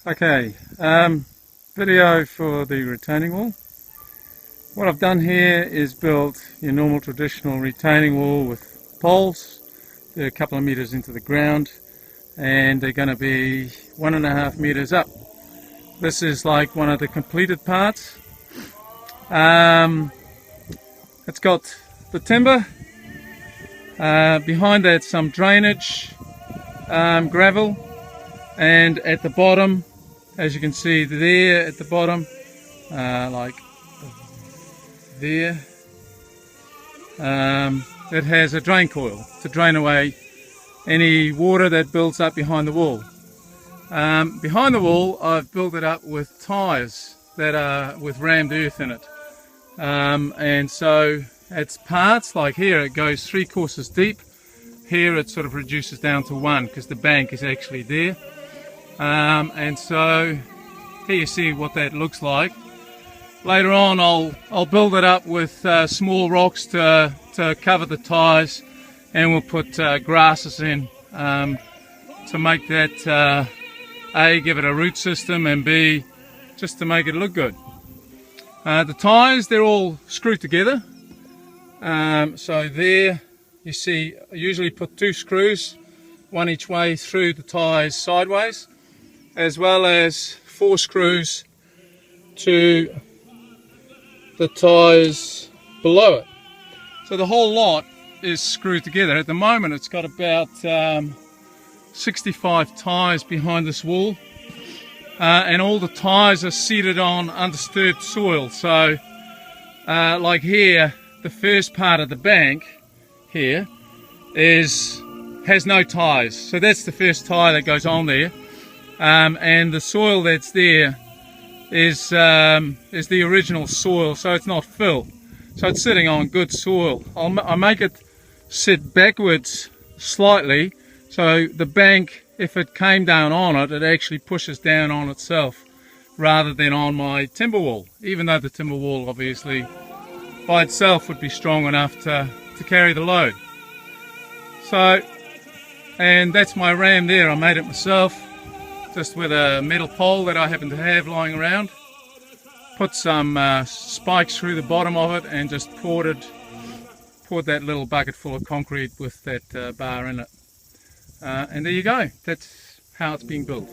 Okay, video for the retaining wall. What I've done here is built your normal traditional retaining wall with poles. They're a couple of meters into the ground and they're going to be 1.5 meters up. This is like one of the completed parts. It's got the timber, behind that some drainage, gravel, and at the bottom, as you can see there at the bottom, like there, it has a drain coil to drain away any water that builds up behind the wall. Behind the wall I've built it up with tyres that are with rammed earth in it, and so it's parts like here it goes 3 courses deep. Here it sort of reduces down to 1 because the bank is actually there, and so here you see what that looks like. Later on I'll build it up with small rocks to cover the tyres, and we'll put grasses in to make that A, give it a root system, and B, just to make it look good. The tyres, they're all screwed together. So there you see I usually put 2 screws, 1 each way through the tyres sideways, as well as 4 screws to the tyres below it. So the whole lot is screwed together. At the moment it's got about 65 tyres behind this wall, and all the tyres are seated on undisturbed soil. So like here, the first part of the bank here has no tyres, so that's the first tyre that goes on there, and the soil that's there is the original soil, so it's not fill, so it's sitting on good soil. I'll make it sit backwards slightly, so the bank, if it came down on it, it actually pushes down on itself rather than on my timber wall, even though the timber wall obviously by itself would be strong enough to carry the load. So, and that's my ram there. I made it myself, just with a metal pole that I happen to have lying around. Put some spikes through the bottom of it and just poured that little bucket full of concrete with that bar in it. And there you go. That's how it's being built.